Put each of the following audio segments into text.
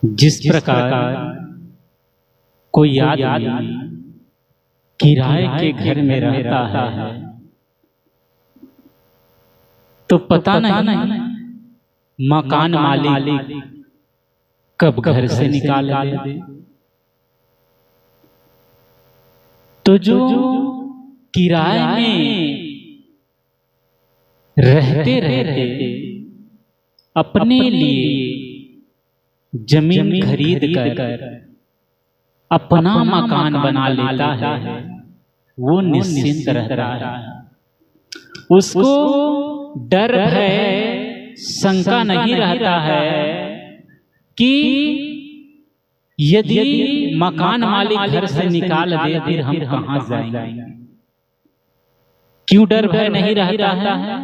जिस प्रकार कोई आदमी किराए के घर में रहता है तो पता नहीं मकान मालिक कब घर से निकाल दे। तो जो किराए में रहते रहते अपने लिए जमीन खरीद कर अपना मकान बना लेता है, वो निश्चिंत रहता है। उसको डर भय शंका नहीं रहता है कि यदि मकान मालिक घर से निकाल दे फिर हम कहां जाएंगे। क्यों डर भय नहीं रहता है?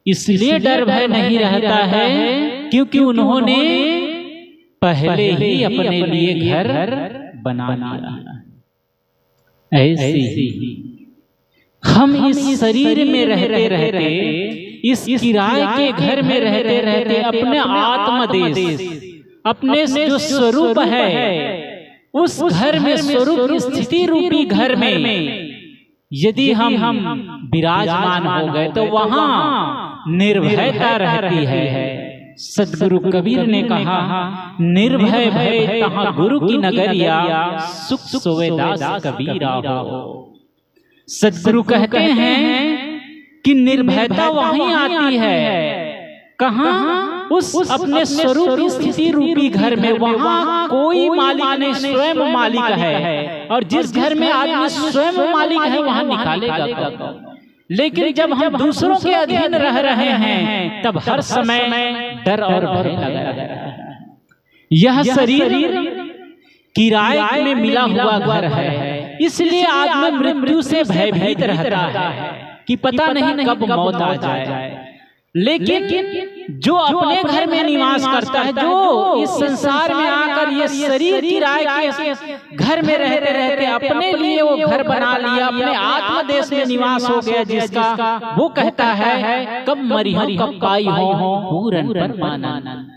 इसलिए डर भय नहीं रहता है क्योंकि उन्होंने पहले ही अपने लिए घर बना लिया। ऐसे ही हम इस शरीर में रहते रहते, इस किराए के घर में रहते रहते अपने आत्मदेश, अपने जो स्वरूप है उस घर में, स्वरूप स्थिति रूपी घर में यदि हम विराजमान हो गए तो वहां निर्भयता रहती है। सदगुरु कबीर ने कहा, निर्भय भय तहां गुरु की नगरिया, सुख सोवे दास कबीरा हो। सदगुरु कहते हैं कि निर्भयता वहीं आती है, कहां? उस अपने स्वरूप स्थिति रूपी घर में। वहां कोई मालिक नहीं, स्वयं मालिक है। और जिस घर में आदमी स्वयं मालिक है वहां निकालेगा। लेकिन जब हम दूसरों के अधीन रह रहे हैं तब हर समय डर और भय लगा रहता है। यह शरीर किराए में मिला हुआ घर है, इसलिए आदमी मृत्यु से भयभीत रहता है कि पता नहीं कब मौत आ जाए। लेकिन जो अपने घर में निवास करता है, जो इस संसार में आकर ये शरीर किराए के घर में रहते रहते अपने लिए वो घर बना लिया, अपने आत्मदेश में निवास हो गया जिसका, वो कहता है कब मरी हो कब काई हो पूरन परमानंद।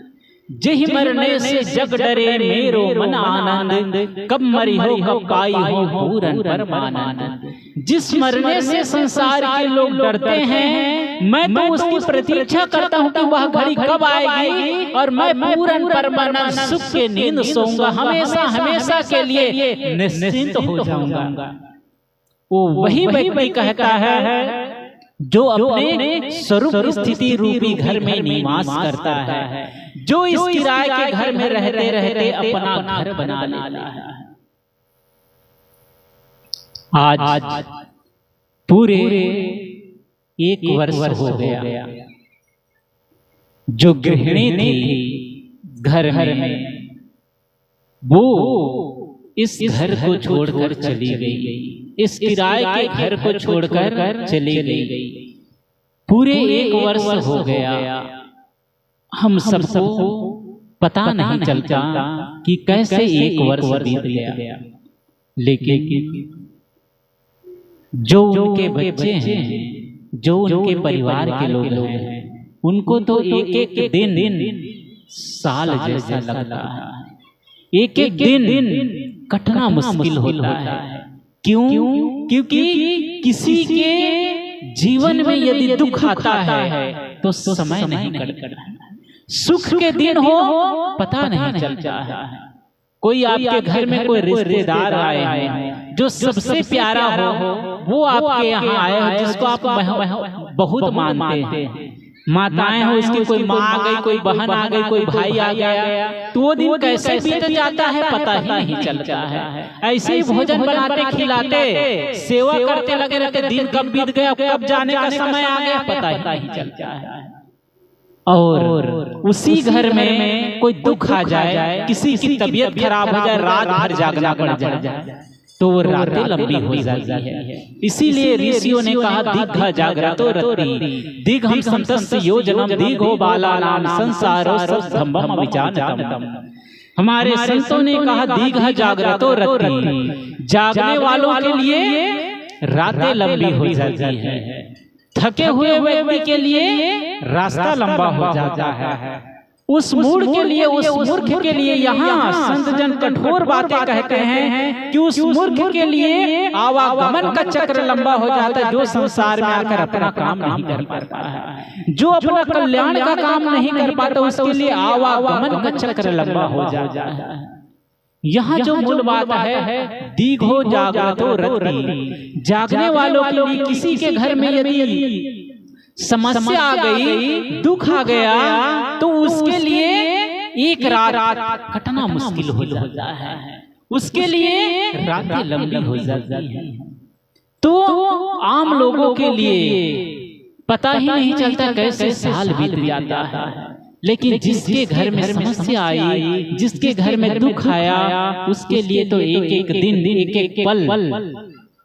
जही मरने से जग डरे मेरो मन आनंद, कब मरी हो कब काई हो पूरन परमानंद। जिस मरने से संसार के लोग डरते हैं, मैं तो उसकी प्रतीक्षा करता हूँ कि वह घड़ी कब आएगी और मैं पूरन परमानंद सुख के नींद सोऊंगा, हमेशा हमेशा के लिए निश्चिंत हो जाऊंगा। वो वही व्यक्ति कहता है जो अपने स्वरूप स्थिति रूपी घर में निवास करता है, जो इस किराए के घर में रहते रहते अपना घर बना लेता है। आज पूरे 1 वर्ष हो गया जो गृहिणी थी घर में, वो इस घर को छोड़कर चली गई, इस किराए के घर को छोड़कर चली गई। पूरे 1 वर्ष हो गया। हम सबको पता नहीं चलता कि कैसे 1 वर्ष बीत गया। लेकिन जो उनके बच्चे हैं, जो उनके परिवार के लोग हैं, उनको तो एक एक दिन साल जैसा लगता है। एक एक दिन कटना मुश्किल होता है। क्यों? क्योंकि किसी के जीवन में यदि दुख आता है तो समय नहीं कटता, सुख के दिन हो पता नहीं चलता है। कोई आपके घर में कोई रिश्तेदार आए हैं जो सबसे प्यारा हो, वो आपके यहाँ आया हो, जिसको आप बहुत मानते हैं। माताएं हो, इसकी कोई माँ आ गई, कोई बहन आ गई, कोई भाई आ गया, तो वो दिन कैसे बीत जाता है पता ही नहीं चलता है। ऐसे ही भोजन बनाते, खिलाते, सेवा करते लगे रहते, दिन कब बीत गया, कब जाने का समय आ गया पता ही नहीं चलता है। और उसी घर में कोई दुख आ जाए, किसी की तबीयत खराब हो जाए, रात भर जागना पड़ जाए, तो वो रातें लंबी हो जाती है। इसीलिए ऋषियों ने कहा दीर्घ जागृतो रति, दीर्घम संतस्य योजनम, दीर्घो बालानाम संसारो सद्धम्भम विचानतम। हमारे संतों ने कहा दीर्घ जागृतो रति, जागने वालों के लिए रातें लंबी हो जाती है, थके हुए व्यक्ति के लिए रास्ता लंबा हो जाता है। उस मूड के लिए, उस मूर्ख के लिए यहाँ संत जन कठोर बातें कहते हैं कि उस मूर्ख के लिए आवागमन का चक्र लंबा हो जाता है, जो संसार में आकर अपना काम नहीं कर पाता है, जो अपना कल्याण का काम नहीं कर पाता, उसके लिए आवागमन का चक्र लंबा हो जाता है। यहाँ जो मूल बात है, दीघो जागतो रति, जागने वालों के लिए किसी के घर में यदि समस्या आ गई, दुख आ गया, तो उसके लिए एक रात कटना मुश्किल हो जाता है, उसके लिए रातें लंबी हो जाती है। तो आम लोगों के लिए पता ही नहीं चलता कैसे साल बीत जाता है, लेकिन जिसके घर में समस्या आई, जिसके घर में दुख आया, उसके लिए तो एक एक दिन, एक एक पल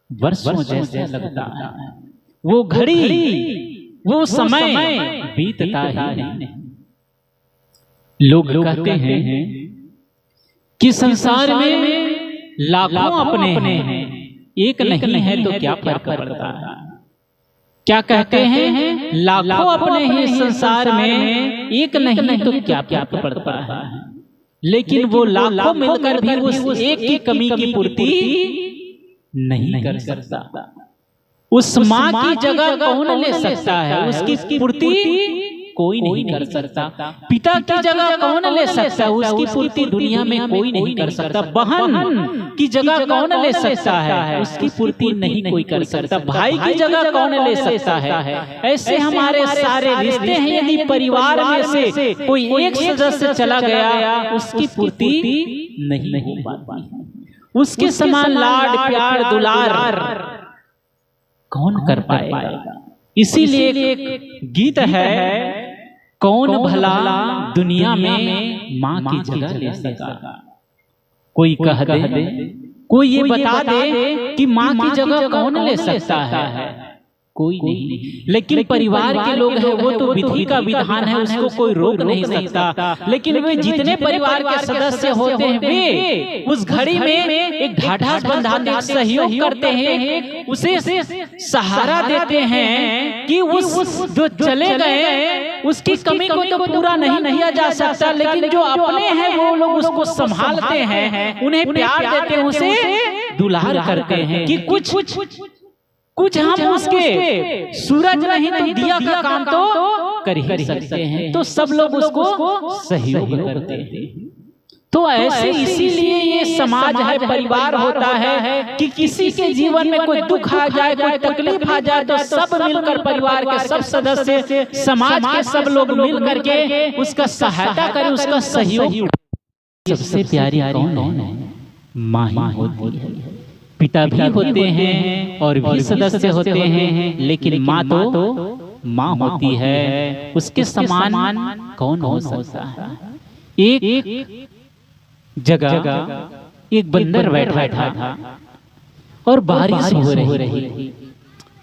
वर्षों जैसा लगता है। वो घड़ी, वो समय बीतता ही नहीं। लोग कहते हैं कि संसार में लाखों अपने हैं, एक नहीं है तो क्या फर्क पड़ता है। क्या कहते हैं, लाखों अपने ही संसार में, एक नहीं तो क्या फर्क पड़ता है। लेकिन वो लाखों मिलकर भी उस एक की कमी की पूर्ति नहीं कर सकता। उस माँ की जगह कौन ले सकता है, उसकी पूर्ति कोई नहीं कर सकता। पिता की जगह कौन ले सकता है, उसकी पूर्ति दुनिया में कोई नहीं कर सकता। बहन की जगह कौन ले सकता है, उसकी पूर्ति नहीं कोई कर सकता। भाई की जगह कौन ले सकता है। ऐसे हमारे सारे रिश्ते हैं, यदि परिवार में से कोई एक सदस्य चला गया, उसकी पूर्ति नहीं हो पाती। उसके समान लाड प्यार दुलार कौन कर पाएगा। इसीलिए एक गीत है, कौन भला दुनिया में माँ की जगह ले सका। कोई कह दे, कोई ये बता दे कि माँ की जगह कौन ले सकता है, कोई नहीं। लेकिन परिवार के लोग हैं, वो तो विधि का विधान है, उसको कोई रोक नहीं सकता। लेकिन वे जितने परिवार के सदस्य होते हैं, वे उस घड़ी में एक ढाढ़स बंधाते हैं, सहयोग करते हैं, उसे सहारा देते हैं कि उस जो चले गए उसकी कमी को तो पूरा नहीं किया जा सकता, लेकिन जो अपने हैं वो लोग उसको संभालते हैं, उन्हें प्यार देते हैं, उसे दुलार करते हैं कि कुछ हम उसके सूरज नहीं तो दिया का काम तो कर ही सकते हैं। तो सब लोग उसको सहयोग करते हैं। तो ऐसे इसीलिए ये समाज है, परिवार होता है कि किसी के जीवन में कोई दुख आ जाए, कोई तकलीफ आ जाए, तो सब मिलकर, परिवार के सब सदस्य, समाज के सब लोग मिल करके उसका सहायता करें, उसका सहयोग। सबसे प्यारी कौन है, माँ ही होती है। पिता भी होते हैं और भी सदस्य होते हैं, लेकिन माँ तो माँ होती है, उसके समान कौन हो सकता है। एक जगह एक बंदर बैठा था और बारिश हो रही।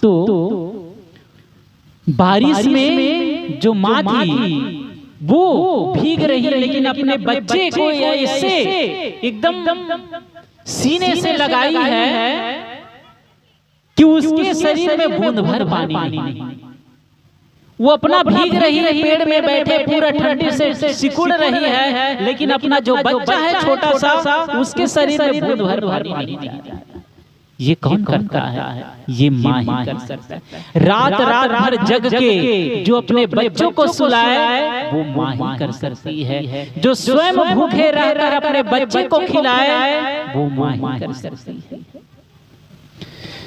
तो बारिश में जो माँ थी वो भीग रही है, लेकिन अपने बच्चे को ऐसे एकदम सीने से लगाई है कि उसके शरीर में बूंद भर पानी नहीं। वो अपना भीग रही है, पेड़ में बैठे पूरा ठंडी से सिकुड़ रही है, लेकिन अपना जो बच्चा है छोटा सा, उसके शरीर में बूंद भर पानी नहीं। ये कौन करता है, ये माँ ही कर सकता है। रात भर जग के जो अपने बच्चों को सुलाए, वो माँ ही कर सकती है। जो स्वयं भूखे रहकर अपने बच्चे को खिलाए, वो माँ ही कर सकती है।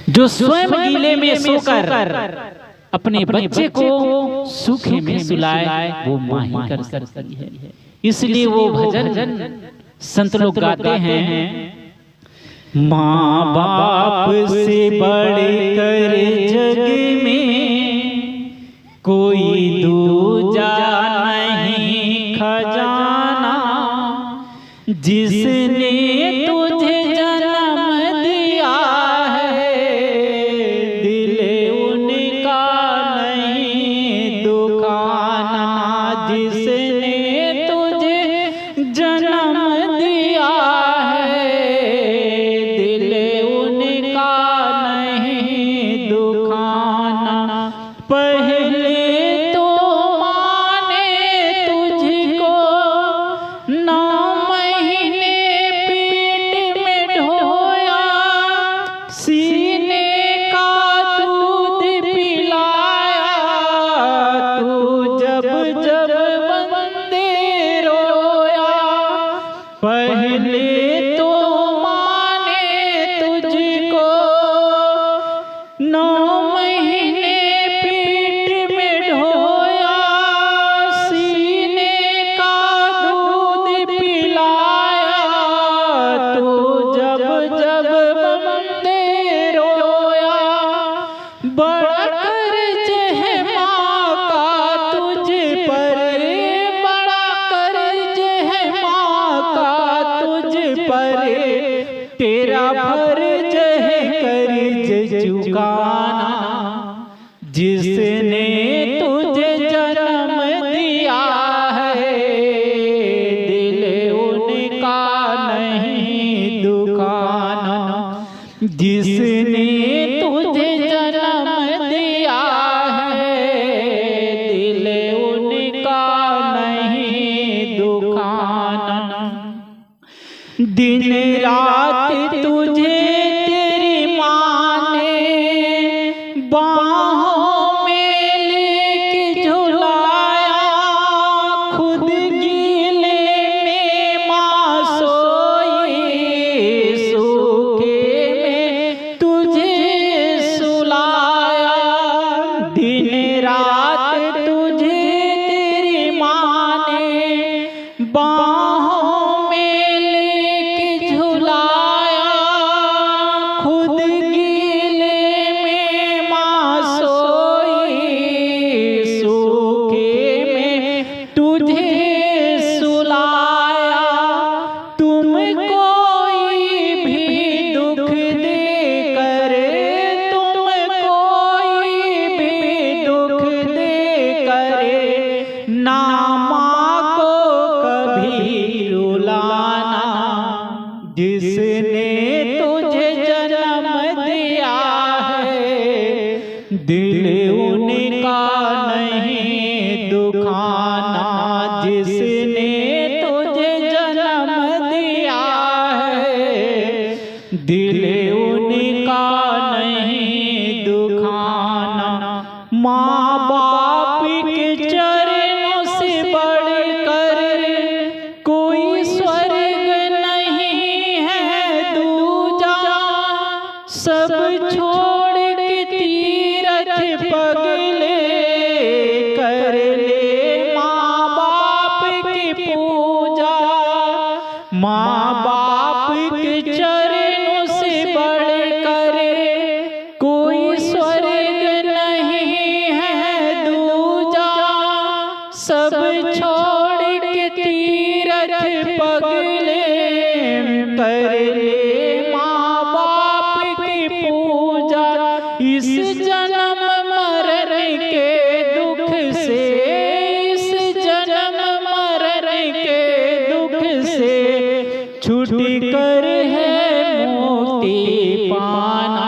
जो स्वयं गीले में सोकर अपने बच्चे को सूखे में सुलाए, वो माँ ही कर सकती है। इसलिए वो भजन संत लोग गाते हैं, माँ बाप से बढ़कर जग में कोई दूजा नहीं खजाना, जिसने तुझे जन्म दिया है, दिल उनका नहीं दुखाना, जिसने तुझे जन्म दिया है, पहले तो माँ ने तुझको तेरा फर्ज है कर्ज चुकाना, जिसने तुझे जन्म दिया है दिल उनका नहीं दुखाना, जिसने तुझे जन्म दिया है दिल उनका नहीं दुखाना। दिन रात तुझे तेरी माँ ने बाहों में लेके झुलाया, खुद गीले में माँ सोई, सूखे में तुझे सुलाया। दिन रात तुझे तेरी माँ ने बाहों में लेके झुलाया, खुद गीले में माँ सोई, सूखे में तुझे सुलाया। तुम कोई भी दुख दे कर, तुम कोई भी दुख दे कर, ना माँ को कभी रुलाना, जिसने तुझे जन्म दिया है दिल उनका नहीं दुखाना, जिसने तुझे जन्म दिया है दिल उनका नहीं दुखाना। माँ बाप के चरणों से बढ़कर कोई स्वर्ग नहीं है दूजा, सब छोड़ के तीरथ पगले कर ले माँ बाप की पूजा। माँ बाप के चरणों से बढ़कर कोई स्वर्ग नहीं है दूजा, सब छोड़ के तीरथ पगले कर ले माँ बाप की पूजा। इस जन्म मरण के दुख से, इस जन्म मरण के दुख से छूट कर है मुक्ति पाना,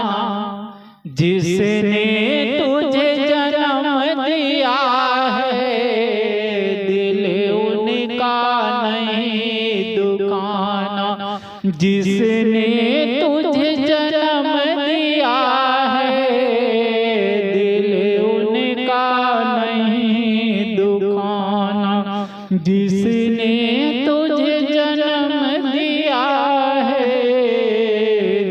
जिसने तुझे जन्म दिया है दिल उनका नहीं दुखाना, जिसने तुझे जन्म दिया है दिल उनका नहीं दुखाना, जिसने तुझे जन्म दिया है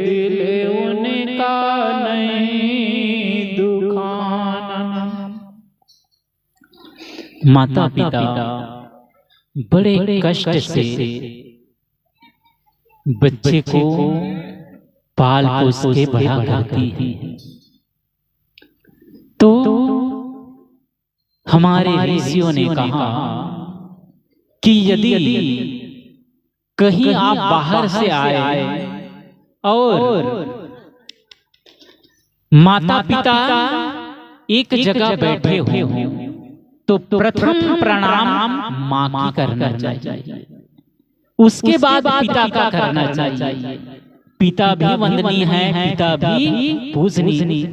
दिल उनका नहीं दुखाना। माता पिता बड़े कष्ट से बच्चे को पाल पोस के बड़ा करती है, तो हमारे ऋषियों ने कहा कि यदि कहीं आप बाहर से आए और माता पिता एक जगह बैठे हो तो प्रथम प्रणाम माँ की करना चाहिए, उसके बाद पिता का करना चाहिए। पिता भी वंदनीय है, पिता भी पूजनीय,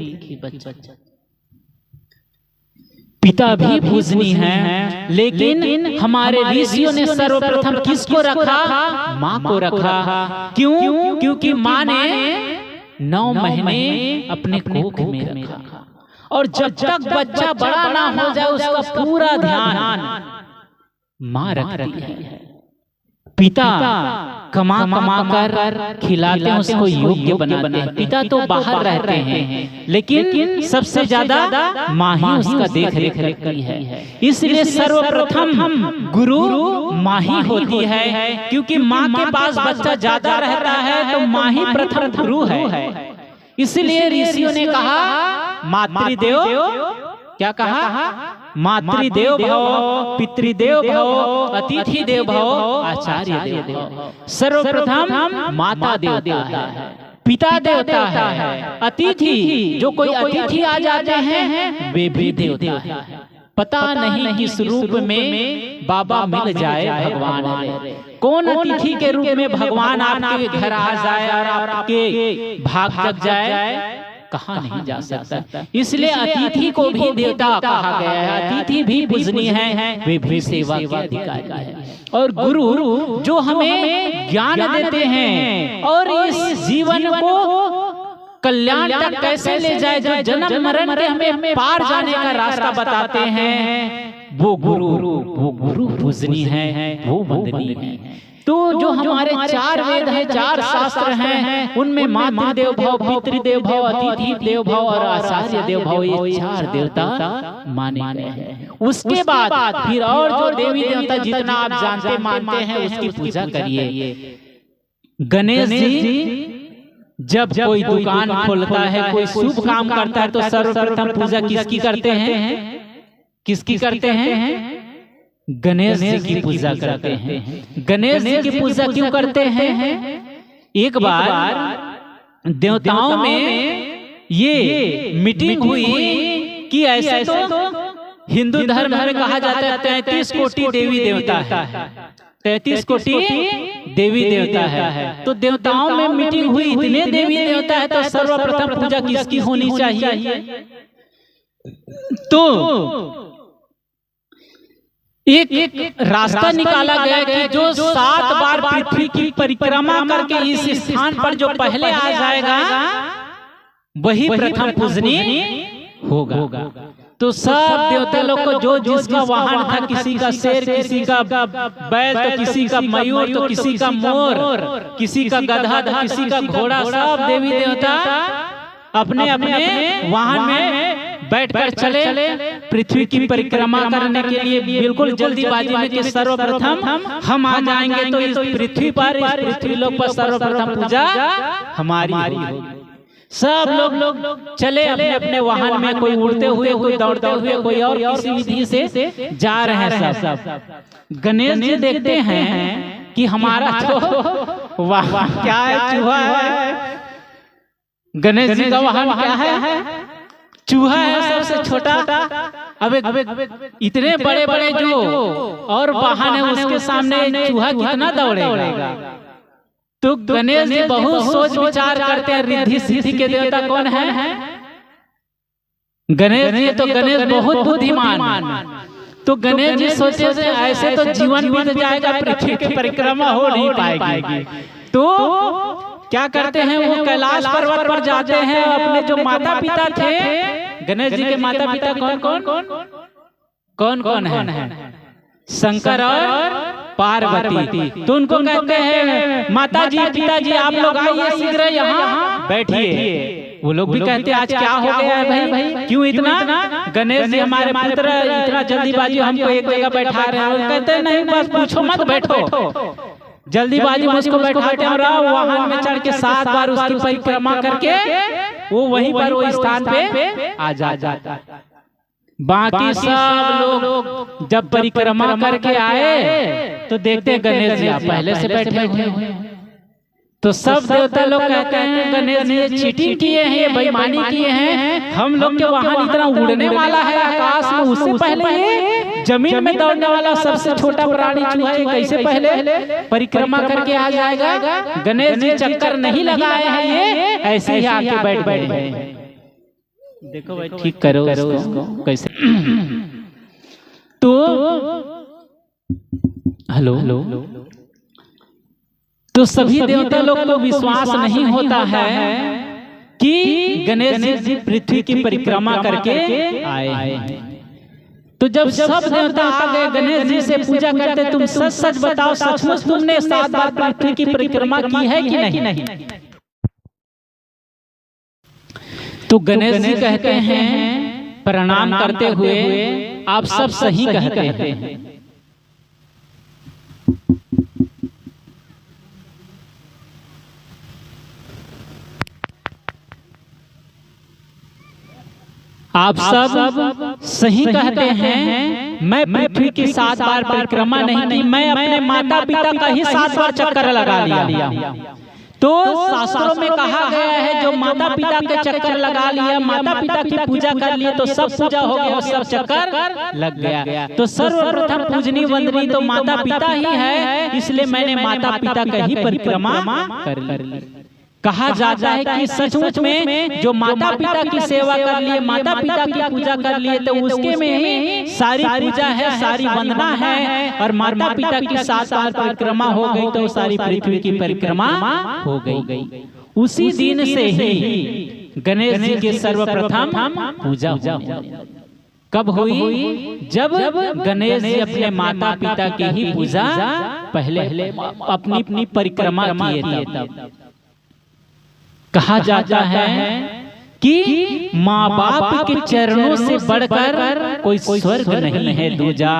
पिता भी पूजनीय है, लेकिन हमारे ऋषियों ने सर्वप्रथम किसको रखा? माँ को रखा। क्यों? क्योंकि माँ ने 9 महीने अपने कोख में रखा, और जब तक बच्चा बड़ा ना हो जाए उसका पूरा ध्यान माँ रखती है। पिता कमा कर खिलाते हैं, उसको योग्य बनाते हैं। पिता तो बाहर रहते हैं, लेकिन सबसे ज्यादा माँ ही उसका देख रेख करती है। इसलिए सर्वप्रथम गुरु माँ ही होती है, क्योंकि माँ के पास बच्चा ज्यादा रहता है तो माँ ही प्रथम गुरु है। इसलिए ऋषियों ने कहा मातृदेवो क्या कहा? मातृदेव भव, पितृदेव भव, अतिथि देव भव, आचार्य देव भव। सर्वप्रथम माता देवता है, पिता देवता है, अतिथि जो कोई अतिथि आ जाते हैं वे भी देवता है। पता नहीं किस रूप में बाबा मिल जाए भगवान रे, कौन अतिथि के रूप में भगवान आपके घर आ जाए और आपके भाग जग जाए, कहा नहीं जा सकता। इसलिए अतिथि को भी देवता कहा गया है, अतिथि भी पूजनीय है, वे भी सेवा के अधिकारी है। और गुरु जो हमें ज्ञान देते हैं और इस जीवन को कल्याण तक कैसे ले जाए, जो जन्म मरण के हमें पार जाने का रास्ता बताते हैं, वो गुरु पूजनीय है, वो वंदनीय है। तो जो हमारे चार वेद हैं, चार शास्त्र हैं, उनमें मातृदेव भव, पितृदेव भव, अतिथि देव भव और आचार्य देव भव, ये चार देवता माने गए हैं। उसके बाद फिर और जो देवी देवता जितना आप जानते मानते हैं उसकी पूजा करिए। गणेश जी जब कोई दुकान खोलता है, कोई शुभ काम करता है, तो सर्वप्रथम पूजा किसकी करते हैं? किसकी करते हैं? गणेश जी की पूजा करते हैं। गणेश जी की पूजा क्यों करते हैं? एक बार देवताओं में ये मीटिंग हुई कि ऐसे तो हिंदू धर्म में कहा जाता है 33 कोटि देवी देवता है, 33 कोटि देवी देवता है। तो देवताओं में मीटिंग हुई, इतने देवी देवता है, तो सर्वप्रथम पूजा किसकी होनी चाहिए? तो एक रास्ता निकाला गया कि जो 7 बार पृथ्वी की परिक्रमा करके इस स्थान पर जो पहले आ जाएगा वही प्रथम पूजनीय होगा। तो सब देवता लोग को जो जिसका वाहन था, किसी का शेर, किसी का बैल, तो किसी का मयूर, तो किसी का मोर, किसी का गधा, तो किसी का घोड़ा, सब देवी देवता अपने अपने वाहन में बैठकर चले पृथ्वी की परिक्रमा करने के लिए, बिल्कुल जल्दीबाजी में कि सर्वप्रथम हम आ जाएंगे तो इस पृथ्वी पर, इस पृथ्वी लोक पर सर्वप्रथम पूजा हमारी होगी। सब लोग चले अपने अपने वाहन में, कोई उड़ते हुए, कोई दौड़ते हुए, कोई और किसी विधि से जा रहे हैं सब। गणेश जी देखते हैं कि हमारा तो वाहन क्या है? चूहा है। गणेश जी का वाहन क्या है? चूहा है, सबसे छोटा। अब इतने बड़े बड़े जो और वाहन है उसके सामने चूहा कितना दौड़ेगा? तो गणेश जी बहुत सोच विचार करते हैं। रिद्धि सिद्धि के देवता कौन है? गणेश जी। तो गणेश बहुत बुद्धिमान। तो गणेश जी सोचे ऐसे तो जीवन बीत जाएगा, पृथ्वी की परिक्रमा हो नहीं पाएगी। तो क्या करते हैं, वो कैलाश पर्वत पर जाते हैं। अपने जो माता पिता थे, गणेश जी के माता पिता कौन है? शंकर और पार्वती। तो उनको कहते हैं माता जी, पिताजी आप लोग आइए शीघ्र यहाँ बैठिए। वो लोग भी कहते हैं आज क्या हो गया है भाई, क्यों इतना? गणेश जी हमारे पुत्र इतना जल्दीबाजी हमको एक जगह बैठा रहे हैं। कहते हैं नहीं बस पूछो मत, बैठो। जल्दीबाजी में उसको बैठाते हैं और वाहन में चढ़ के 7 बार उसकी परिक्रमा करके वो वहीं पर वो स्थान पे आ जाता है। बाकी सब लोग जब परिक्रमा करके आए तो देखते गणेश जी पहले से बैठे हुए हैं। तो सब देवता लोग कहते हैं गणेश जी ये चीटिंग किए हैं, ये बेईमानी किए हैं। हम लोग के वाहन इतना उड़ने वाला है आकाश में, उससे पहले ये जमीन में दौड़ने वाला सबसे छोटा प्राणी चूहा कैसे पहले परिक्रमा करके आ जाएगा? गणेश जी चक्कर नहीं लगाए हैं, ये ऐसे ही आके बैठ गए। देखो भाई ठीक करो इसको कैसे। तो हेलो तो सभी देवता लोग को विश्वास नहीं होता है कि गणेश जी पृथ्वी की परिक्रमा करके आए हैं। तो जब सब देवता आ गए गणेश जी से पूजा करते, तुम सच सच बताओ, सचमुच तुमने 7 बार पृथ्वी की परिक्रमा की है कि नहीं? तो गणेश जी कहते हैं प्रणाम करते हुए, आप सब सही कहते हैं। आप सब सही कहते हैं, मैं पृथ्वी की 7 बार परिक्रमा नहीं की, मैं अपने माता पिता का ही 7 बार चक्कर लगा लिया। तो शास्त्रों में कहा गया है जो माता पिता के चक्कर लगा लिया, माता पिता की पूजा कर लिए तो सब पूजा हो गया और सब चक्कर लग गया। तो सर्वप्रथम पूजनी वंदनी तो माता पिता ही है, इसलिए मैंने माता पिता का ही परिक्रमा कर ली। कहा जाता है कि सचमुच में जो माता पिता की सेवा कर लिए, माता पिता की पूजा कर लिए, तो उसके में ही सारी पूजा है, सारी वंदना है। और माता पिता की 7 बार परिक्रमा हो गई तो सारी पृथ्वी की परिक्रमा हो गई। उसी दिन से ही गणेश जी की सर्वप्रथम पूजा कब हुई? जब गणेश जी अपने माता पिता की ही पूजा पहले अपनी परिक्रमा किए तब। कहा जाता है कि माँ बाप के चरणों से बढ़कर कोई स्वर्ग नहीं है दूजा,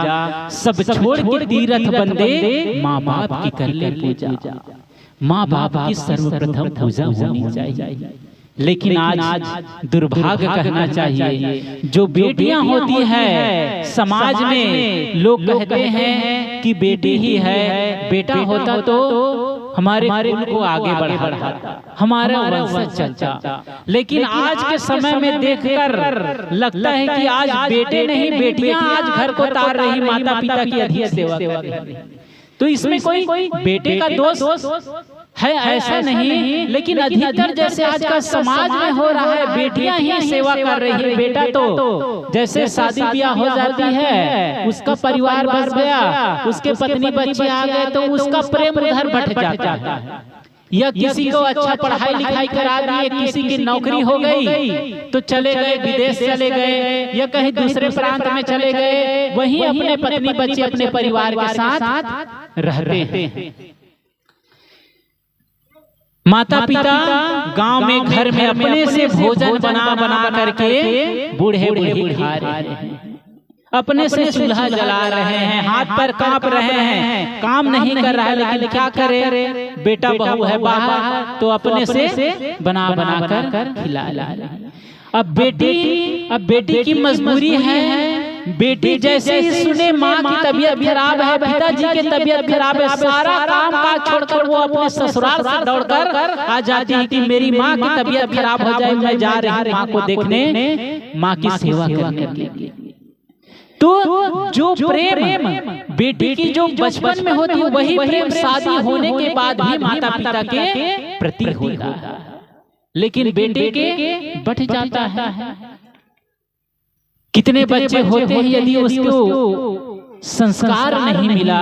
सब छोड़ के तीर्थ बंदे माँ बाप की कर ले पूजा। माँ बाप की सर्वप्रथम पूजा होनी चाहिए। लेकिन आज दुर्भाग्य कहना चाहिए, जो बेटियां होती है समाज में लोग कहते हैं कि बेटी ही है, बेटा होता तो हमारे कुल को आगे बढ़ाता, हमारा वंश चलता। लेकिन आज के समय में देखकर लगता है कि आज बेटे नहीं बेटियां आज घर को तार रही, माता पिता की अधिक सेवा कर रही। तो इसमें कोई बेटे का दोष है ऐसा नहीं, लेकिन अधिकतर जैसे आज का समाज में हो रहा है, बेटियां ही सेवा कर रही है। बेटा तो जैसे शादी ब्याह हो जाती है, उसका परिवार बस गया, उसके पत्नी बच्चे आ गए तो उसका प्रेम उधर भट जाता है। या किसी को अच्छा पढ़ाई लिखाई करा दिए, किसी की नौकरी हो गई तो चले गए विदेश चले गए या कहीं दूसरे प्रांत में चले गए, वहीं अपने पत्नी बच्चे अपने परिवार के साथ रहते हैं। माता पिता गांव में घर में अपने से भोजन बना करके बूढ़े बूढ़े खा रहे हैं, अपने से चूल्हा जला रहे हैं, हाथ पर कांप रहे हैं, काम नहीं कर रहा है। लेकिन क्या करे, बेटा बहू है बाहर तो अपने से बना कर खिला रहे हैं। अब बेटी की मजबूरी है, बेटी जैसे ही सुने माँ की तबीयत खराब है, पिताजी की तबीयत खराब है, सारा काम काज छोड़कर वो अपने ससुराल से दौड़कर आ जाती है कि मेरी माँ की तबीयत खराब हो जाए, मैं जा रही हूँ माँ को देखने, माँ की सेवा करने के लिए। तो जो प्रेम बेटी की जो बचपन में होती है, वही प्रेम शादी होने के बाद भी माता पिता के प्रति होता है, लेकिन बेटे के बढ़ जाता है। कितने बच्चे होते हैं यदि उसको संस्कार नहीं मिला,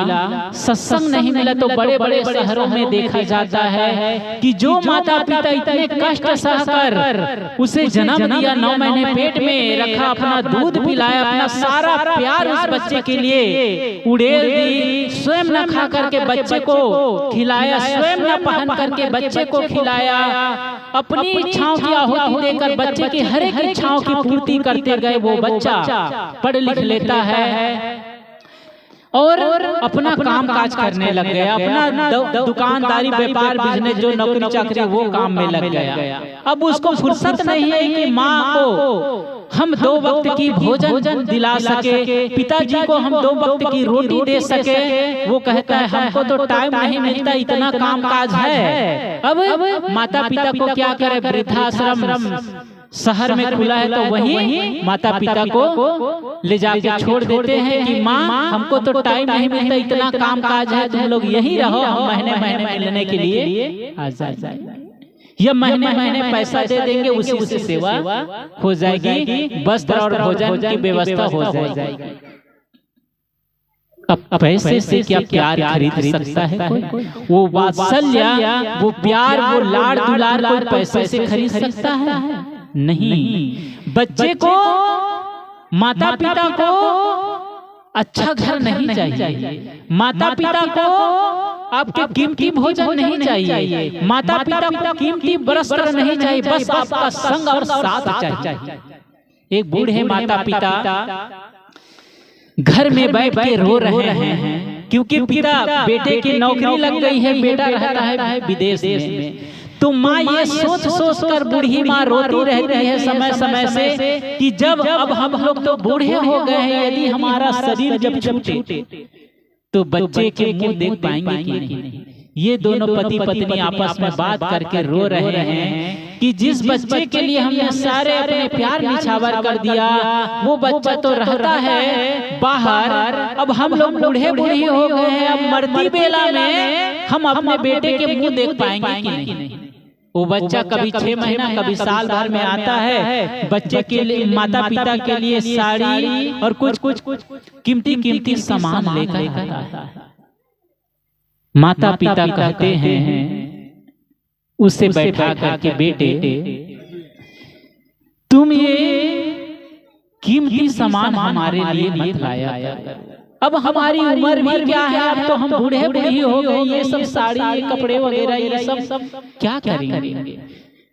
सत्संग नहीं मिला, तो बड़े बड़े शहरों में देखा जाता है कि जो माता पिता इतने कष्ट सहकर उसे जन्म दिया, 9 महीने पेट में रखा, अपना दूध पिलाया, अपना सारा प्यार उस बच्चे के लिए उड़ेल दी, स्वयं न खा करके बच्चे को खिलाया, स्वयं न पहन करके बच्चे को खिलाया, अपनी इच्छाओं की आहुति देकर बच्चे की हर एक इच्छाओं की पूर्ति करते गए, वो बच्चा पढ़ लिख लेता है और अपना काम काज करने लग गया, अपना दुकानदारी व्यापार बिजनेस जो नौकरी चाकरी वो काम में लग गया। अब उसको फुर्सत नहीं है कि माँ को हम 2 वक्त की भोजन दिला सके, पिताजी को हम 2 वक्त की रोटी दे सके। वो कहता है हमको तो टाइम नहीं मिलता, इतना काम काज है। अब माता पिता को क्या करे, वृद्धाश्रम शहर में खुला है तो वहीं माता पिता को ले जाके छोड़ देते हैं कि माँ हमको तो टाइम नहीं मिलता, इतना काम काज है, तुम लोग यहीं रहो, हम महीने महीने मिलने के लिए आ जाए, या महीने महीने पैसा दे देंगे, उसी से सेवा हो जाएगी, वस्त्र और भोजन की व्यवस्था हो जाएगी। अब पैसे से क्या प्यार खरीद सकता है कोई? वो वात्सल्य, वो प्यार, वो लाड़ दुलार कोई पैसे से खरीद सकता है? नहीं। बच्चे को, माता पिता को अच्छा घर नहीं चाहिए, माता पिता को आपके कीमती भोजन नहीं चाहिए, माता पिता को कीमती वस्त्र नहीं चाहिए, बस आपका संग और साथ चाहिए। एक बूढ़े माता पिता घर में बैठ के रो रहे हैं क्योंकि पिता बेटे की नौकरी लग गई है, बेटा रहता है विदेश में। तो माँ ये सोच सोच कर बूढ़ी माँ रोती रहती है समय समय से कि जब अब हम लोग तो बूढ़े हो गए हैं, यदि हमारा शरीर जब छूटे तो बच्चे के मुंह देख पाएंगे कि नहीं। ये दोनों पति पत्नी आपस में बात करके रो रहे हैं कि जिस बच्चे के लिए हमने सारे अपने प्यार निछावर कर दिया, वो बच्चा तो रहता है बाहर, अब हम लोग बूढ़े बूढ़ी हो गए हैं, अब मरती बेला में हम अपने बेटे के मुंह देख पाएंगे कि नहीं। वो बच्चा कभी 6 महीना कभी साल भर में आता है, बच्चे के लिए माता पिता के लिए साड़ी और कुछ कीमती कीमती सामान लेकर आता है। माता पिता कहते हैं उसे बैठा करके, बेटे तुम ये कीमती सामान हमारे लिए मत लाया कर, अब हमारी उम्र भी क्या है, अब तो हम बूढ़े बूढ़ी हो गए, ये सब साड़ी ये कपड़े वगैरह ये सब क्या करेंगे,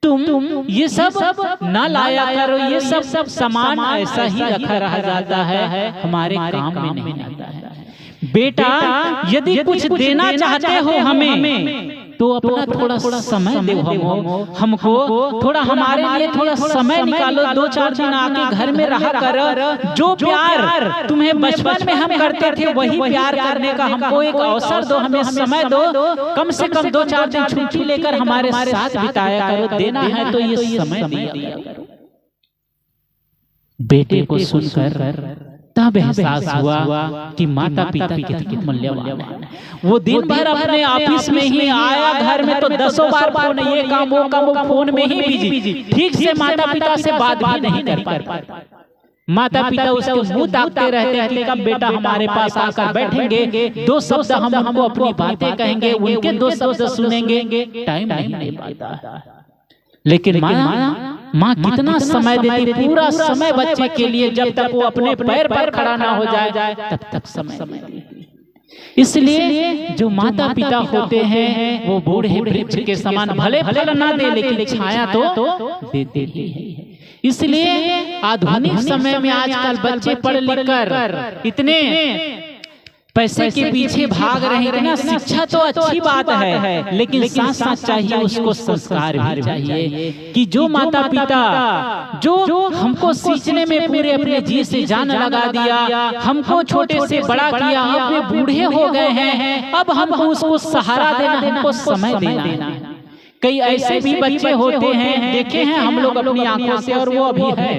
तुम ये सब ना लाया करो, ये सब सामान ऐसा ही रखा रह जाता है, हमारे काम में नहीं आता है। बेटा यदि कुछ देना चाहते हो हमें तो अपना थोड़ा समय दो हमको, थोड़ा हमारे लिए थोड़ा समय निकालो, 2-4 दिन आके घर में रहा करो। जो प्यार तुम्हें बचपन में हम करते थे वही प्यार करने का हमको एक अवसर दो, हमें समय दो, कम से कम 2-4 दिन छुट्टी लेकर हमारे साथ बिताया करो, देना है तो ये समय दिया करो। बेटे को सुनकर तब एहसास हुआ कि माता पिता कितने मूल्यवान है। वो दिन भर अपने ऑफिस में ही आया, घर में तो 10 बार फोन, ये काम वो काम, फोन में ही बिजी, ठीक से माता पिता से बात भी नहीं कर पाता। माता पिता उसके मुंह ताकते रहते हैं कि कब बेटा हमारे पास आकर बैठेंगे, 2 शब्द हम हमको अपनी बातें कहेंगे, उनके 2 शब्द सुनेंगे, टाइम नहीं दे पाता। लेकिन माँ कितना समय देती, पूरा समय बच्चे के लिए, जब तक वो अपने पैर पर खड़ा ना हो जाए तब तक समय देती। इसलिए जो माता पिता होते हैं वो बूढ़े वृक्ष के समान, भले फल ना दे लेकिन छाया तो देते ही है। इसलिए आधुनिक समय में आजकल बच्चे पढ़ लिख कर इतने पैसे के पीछे भाग रहे हैं ना, शिक्षा तो अच्छी बात है, लेकिन साथ साथ चाहिए उसको संस्कार भी चाहिए कि जो माता पिता जो हमको सींचने में पूरे अपने जी से जान लगा दिया, हमको छोटे से बड़ा किया, अपने बूढ़े हो गए हैं, अब हमको उसको सहारा देना, हमको समय देना। कई ऐसे भी बच्चे होते हैं, देखे हैं हम लोग अपनी आंखों से, और वो अभी है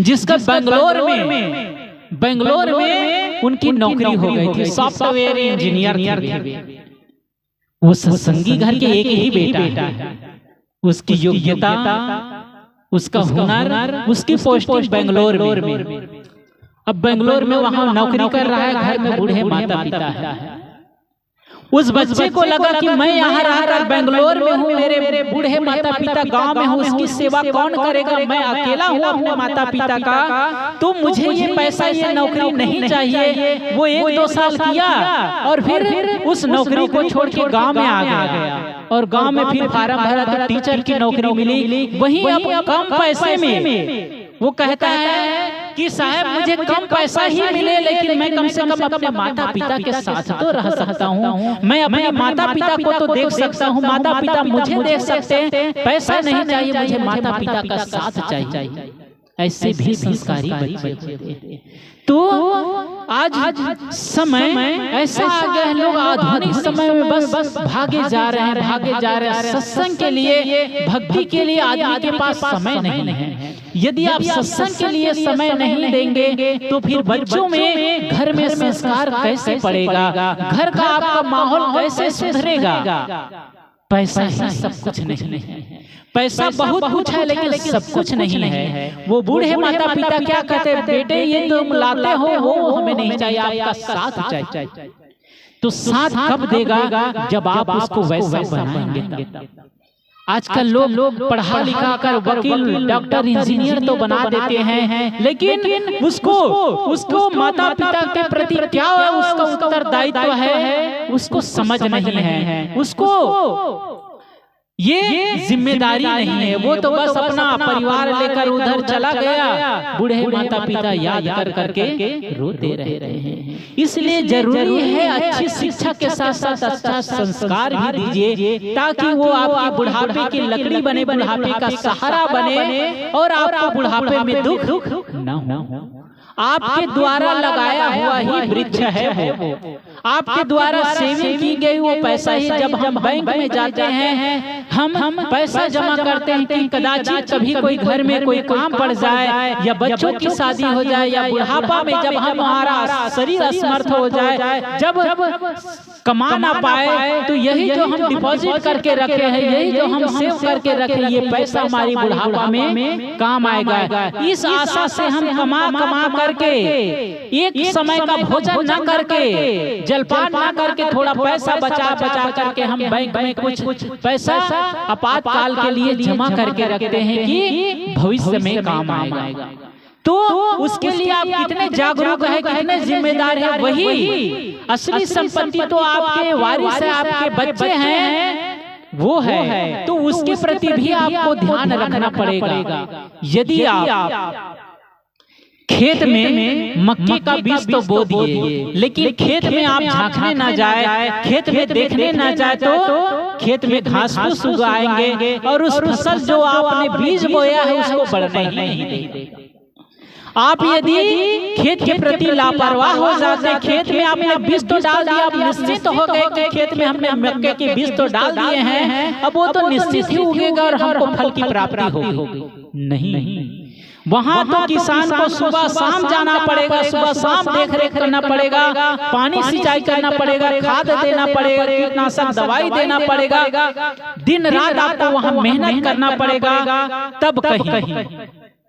जिसका बेंगलोर में उनकी नौकरी हो गई थी, सॉफ्टवेयर इंजीनियर थे। वो सत्संगी घर के एक ही बेटा है, उसकी योग्यता, उसका हुनर, उसकी पोस्टिंग बेंगलोर में। अब बेंगलोर में वहां नौकरी कर रहा है, घर में बूढ़े माता पिता है। उस बच्चे को लगा कि मैं यहाँ रहकर बेंगलोर में हूँ, मेरे बूढ़े माता पिता गांव में हूँ, उसकी सेवा कौन करेगा, मैं अकेला हूँ अपने माता पिता का, तो मुझे ये पैसा, ये नौकरी नहीं चाहिए। वो 1-2 साल किया और फिर उस नौकरी को छोड़ के गाँव में आ गया, और गाँव में फिर फार्म भरा तो टीचर की नौकरी मिली। वही अब कम पैसे में वो कहता है कि साहब मुझे कम पैसा ही मिले, लेकिन मैं कम से कम अपने माता पिता के साथ तो रह सकता हूँ, मैं अपने माता पिता को तो देख सकता हूँ, माता पिता मुझे देख सकते हैं, पैसा नहीं चाहिए मुझे, माता पिता का साथ चाहिए। ऐसे भी संस्कारी बच्चे होते हैं। तो आज समय ऐसा आ गया है, लोग आधुनिक समय में बस भागे जा रहे हैं। सत्संग के लिए, भक्ति के लिए आदमी के पास समय नहीं है। यदि आप सत्संग के लिए समय नहीं देंगे तो फिर बच्चों में, घर में संस्कार कैसे पड़ेगा, घर का आपका माहौल कैसे सुधरेगा। पैसा ही सब कुछ नहीं है, पैसा बहुत कुछ है लेकिन सब कुछ नहीं है। वो बूढ़े माता पिता क्या कहते हैं, बेटे ये तुम लाते हो वो हमें नहीं चाहिए, आपका साथ चाहिए। तो साथ कब देगा, जब आप उसको वैसा बनाएंगे। आजकल लोग पढ़ा लिखा कर वकील, डॉक्टर, इंजीनियर तो बना देते हैं, लेकिन उसको माता पिता के प्रति क्या है, उसका उत्तरदायित्व है, उसको समझ नहीं है, उसको ये जिम्मेदारी नहीं है। वो तो बस अपना परिवार लेकर उधर चला गया, बूढ़े माता पिता याद कर करके रोते रहे हैं। इसलिए जरूरी है अच्छी शिक्षा के साथ साथ अच्छा संस्कार भी दीजिए, ताकि वो आपकी बुढ़ापे की लकड़ी बने, बुढ़ापे का सहारा बने और आपको बुढ़ापे में दुख न हो। आपके द्वारा लगाया हुआ ही वृक्ष है वो, आपके द्वारा सेविंग की गई वो पैसा ही जब हम बैंक में जाते हैं, हम पैसा जमा करते हैं कि कदाचित कभी कोई घर में कोई काम पड़ जाए या बच्चों की शादी हो जाए या बुढ़ापा में जब हमारा शरीर असमर्थ हो जाए, जब कमा ना पाए, तो यही जो हम डिपॉजिट करके रखे हैं, यही जो हम सेव करके रखे, ये पैसा हमारी बुढ़ापा में काम आएगा। इस आशा से हम कमा करके एक समय का भोजन न करके, जलपान न करके, थोड़ा पैसा बचा करके हम बैंक में कुछ पैसा आपातकाल के लिए जमा करके रखते हैं कि भविष्य में काम आएगा। तो उसके लिए आप कितने जागरूक हैं, कितने जिम्मेदार हैं। वही असली संपत्ति तो आपके वारिस है, आपके बच्चे हैं, वो है, तो उसके प्रति भी आपको ध्यान रखना पड़ेगा। यदि आप खेत में मक्के का बीज तो बो दिए, लेकिन खेत में आप झांकने ना जाए, खेत में देखने ना जाए, तो खेत में घास फूस उगाएंगे और उस फसल जो आपने बीज बोया है उसको बढ़ने ही नहीं देगा। आप यदि खेत के प्रति लापरवाह हो जाते, खेत में आपने बीज तो डाल दिया, आप निश्चित हो गए कि खेत में हमने मक्के के बीज तो डाल दिए हैं, अब वो तो निश्चित ही उगेगा और हमको फल की प्राप्ति होगी। नहीं, वहाँ तो किसान को सुबह शाम जाना पड़ेगा, सुबह शाम देख रेख करना पड़ेगा, पानी सिंचाई करना पड़ेगा, खाद देना पड़ेगा, कीटनाशक दवाई देना पड़ेगा, दिन रात आपको वहाँ मेहनत करना पड़ेगा,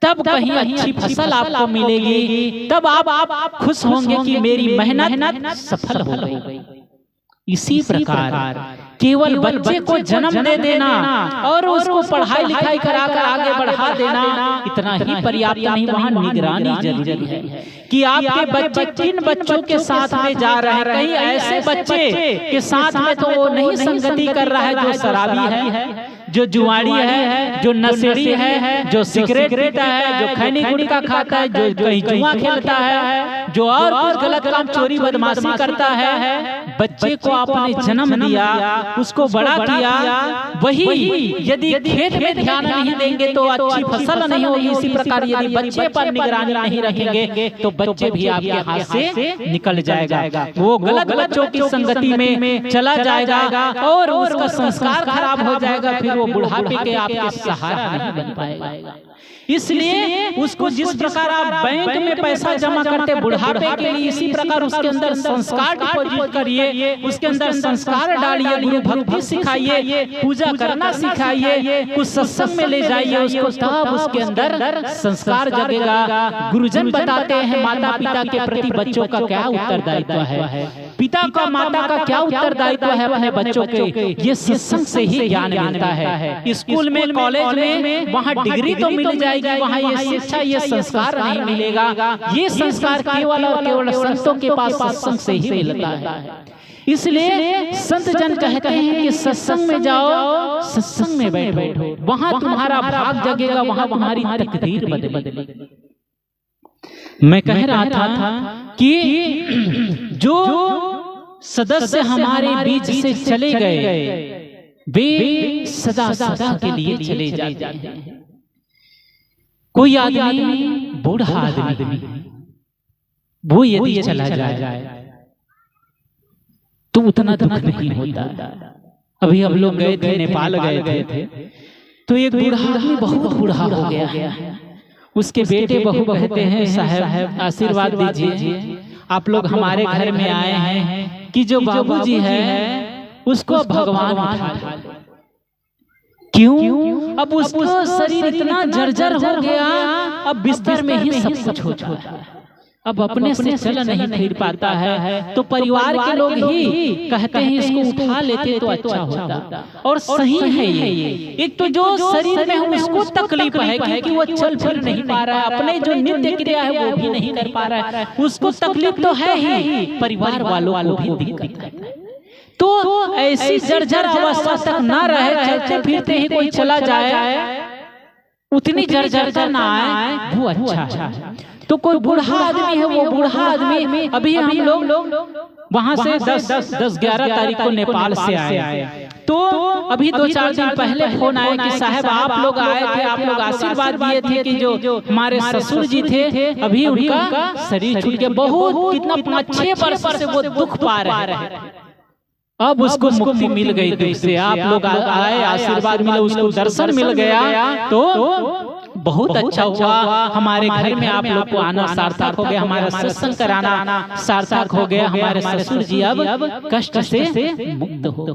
तब कहीं अच्छी फसल आपको मिलेगी, तब आप खुश होंगे कि मेरी मेहनत सफल हो गई। इसी प्रकार केवल बच्चे को जन्म दे देना और उसको पढ़ाई लिखाई कराकर आगे बढ़ा देना इतना ही पर्याप्त नहीं, वहाँ निगरानी जरूरी है कि आपके बच्चे किन बच्चों के साथ में जा रहे हैं। कहीं ऐसे बच्चे के साथ में तो वो नहीं संगति कर रहा है जो शराबी है, जो जुआड़ी है, जो नशेड़ी है, जो सिगरेट पीता है, जो खैनी गुटखा खाता है, जो कहीं जुआ खेलता है, जो और कुछ गलत काम चोरी बदमाशी करता है। बच्चे को आपने जन्म दिया, उसको बड़ा किया, वही यदि खेत में ध्यान नहीं देंगे तो अच्छी फसल नहीं होगी। इसी प्रकार यदि बच्चे पर निगरानी नहीं रखेंगे तो बच्चे भी आपके हाथ से निकल जाएगा, वो गलत बच्चों की संगति में चला जाएगा और उसका संस्कार खराब हो जाएगा, फिर वो बुढ़ापे के आपके सहारा नहीं बन पाएगा। इसलिए उसको जिस प्रकार आप बैंक में पैसा जमा करते बुढ़ापे के लिए, इसी प्रकार उसके अंदर संस्कार डिपॉजिट करिए, उसके अंदर संस्कार डालिए, गुरु भक्ति सिखाइए, पूजा करना सिखाइए, कुछ सत्संग में ले जाइए उसको, तब उसके अंदर संस्कार जगेगा। गुरुजन बताते हैं माता पिता के प्रति बच्चों का क्या उत्तरदायित्व है, पिता का माता का क्या उत्तरदायित्व है अपने बच्चों के, ये सत्संग से ही ज्ञान मिलता है। स्कूल में, कॉलेज में, वहाँ डिग्री तो मिल जाएगी, वहाँ ये शिक्षा, ये संस्कार नहीं मिलेगा। ये संस्कार केवल और केवल संतों के पास सत्संग से ही मिलता है। इसलिए संत जन कहते हैं कि सत्संग में जाओ, सत्संग में बैठो, वहाँ तुम्हारा भाग जगेगा, वहाँ तुम्हारी तकदीर बदलेगी। मैं कह रहा था कि जो सदस्य हमारे बीच से चले गए वे सदा सदा के लिए चले जाते हैं। कोई आदमी, बूढ़ा आदमी, वो यदि चला जाए तो उतना दुख नहीं होता। अभी हम लोग गए थे, नेपाल गए थे, तो एक बूढ़ा आदमी बहुत बूढ़ा हो गया है। उसके बेटे बहू कहते हैं साहब आशीर्वाद दीजिए, आप लोग हमारे घर में आए हैं कि जो बाबूजी है उसको भगवान उठा ले। क्यों? अब उसका शरीर इतना जर्जर हो गया, अब बिस्तर में ही सब कुछ होता है, अब अपने से चल नहीं फिर पाता है, तो परिवार के लोग ही कहते हैं इसको उठा लेते तो अच्छा होता। और सही है ये। एक तो जो शरीर में हम उसको तकलीफ है कि वो चल फिर नहीं पा रहा है, अपने जो नित्य क्रिया है वो भी नहीं कर पा रहा है, उसको तकलीफ तो है ही, परिवार वालों को भी दिक्कत है। तो ऐसी जर्जर अवस्था तक ना रहे, चलते फिरते ही कोई चला जाए, उतनी जर्जर ना आए, वो अच्छा है। तो कोई बूढ़ा आदमी है, वो बूढ़ा आदमी, अभी हम लोग वहां से 10-11 तारीख को नेपाल से आए, तो अभी 2-4 दिन पहले फोन आया कि साहब आप लोग आए थे, आप लोग आशीर्वाद दिए थे कि जो हमारे ससुर जी थे अभी उनका शरीर छूट गया, बहुत कितना 5-6 वर्ष से वो दुख पा रहे हैं, अब उसको मुक्ति मिल गई दुख से। आप लोग आए, आशीर्वाद मिला, उसको दर्शन मिल गया, तो बहुत अच्छा हुआ। हमारे घर में आप लोग को आना सार्थक हो गया, हमारा सत्संग कराना सार्थक हो गया, हमारे ससुर जी अब कष्ट से मुक्त हो।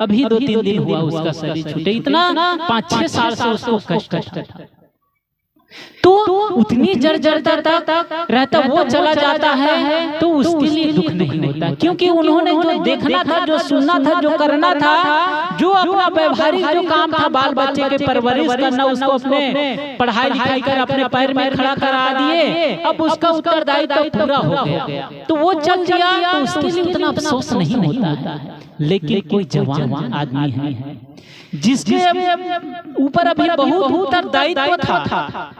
अभी 2-3 दिन हुआ उसका शरीर छूटे, इतना 5-6 साल से उसको कष्ट था। तो उतनी जर्जरता तक रहता, वो चला जाता है तो उसके लिए दुख नहीं होता, क्योंकि उन्होंने जो देखना था, जो सुनना था, जो करना था, जो अपना व्यवहारिक जो काम था, बाल बच्चे के परवरिश करना, उसको अपने पढ़ाई लिखाई कर अपने पैर में खड़ा करा दिए, अब उसका उत्तरदायित्व पूरा हो गया, तो वो चल दिया, तो उसके लिए उतना अफसोस नहीं होता है। लेकिन कोई जवान आदमी है जिसके ऊपर अभी बहुत उत्तरदायित्व था,